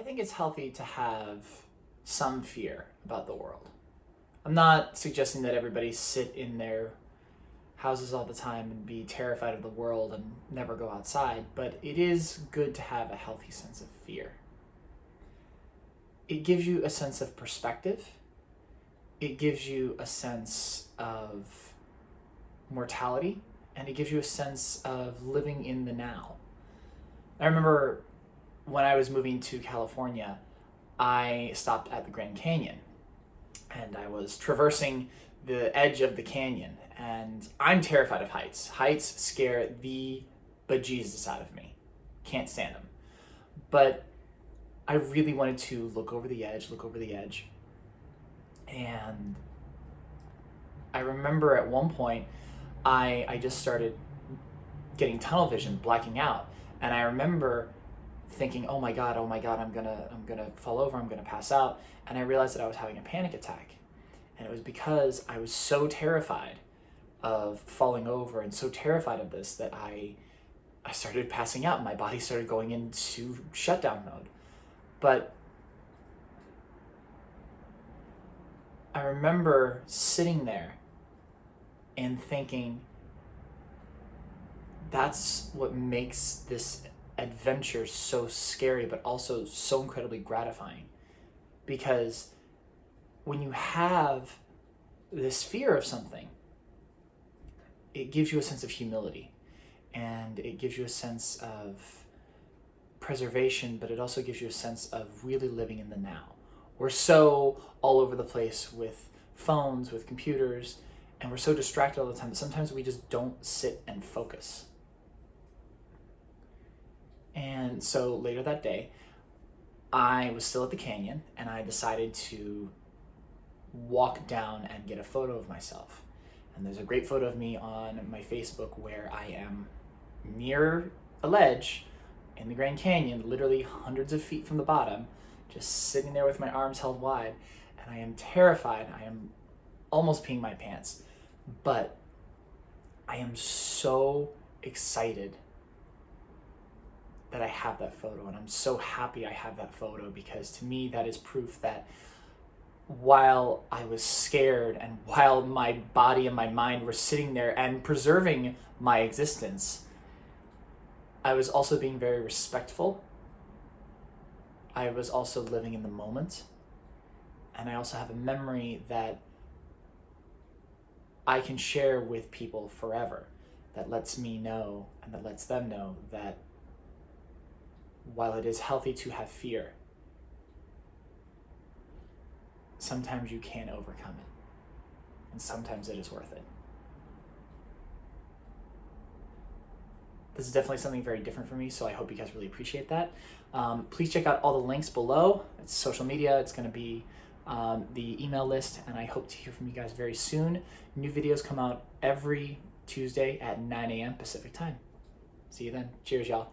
think it's healthy to have some fear about the world. I'm not suggesting that everybody sit in their houses all the time and be terrified of the world and never go outside, but it is good to have a healthy sense of fear. It gives you a sense of perspective. It gives you a sense of mortality, and it gives you a sense of living in the now. I remember when I was moving to California, I stopped at the Grand Canyon and I was traversing the edge of the canyon, and I'm terrified of heights. Heights scare the bejesus out of me. Can't stand them. But I really wanted to look over the edge. And I remember at one point, I just started getting tunnel vision, blacking out. And I remember thinking, oh my God, I'm gonna fall over, I'm gonna pass out. And I realized that I was having a panic attack. And it was because I was so terrified of falling over and so terrified of this that I started passing out. My body started going into shutdown mode. But I remember sitting there and thinking, that's what makes this adventure so scary, but also so incredibly gratifying. Because when you have this fear of something, it gives you a sense of humility, and it gives you a sense of preservation, but it also gives you a sense of really living in the now. We're so all over the place with phones, with computers, and we're so distracted all the time that sometimes we just don't sit and focus. And so later that day, I was still at the canyon, and I decided to walk down and get a photo of myself. And there's a great photo of me on my Facebook where I am near a ledge in the Grand Canyon, literally hundreds of feet from the bottom, just sitting there with my arms held wide, and I am terrified. I am almost peeing my pants, but I am so excited that I have that photo, and I'm so happy I have that photo, because to me that is proof that while I was scared and while my body and my mind were sitting there and preserving my existence, I was also being very respectful. I was also living in the moment. And I also have a memory that I can share with people forever, that lets me know and that lets them know that while it is healthy to have fear, sometimes you can overcome it, and sometimes it is worth it. This is definitely something very different for me, so I hope you guys really appreciate that. Please check out all the links below. It's social media, it's going to be the email list, and I hope to hear from you guys very soon. New videos come out every Tuesday at 9 a.m. Pacific time. See you then. Cheers, y'all.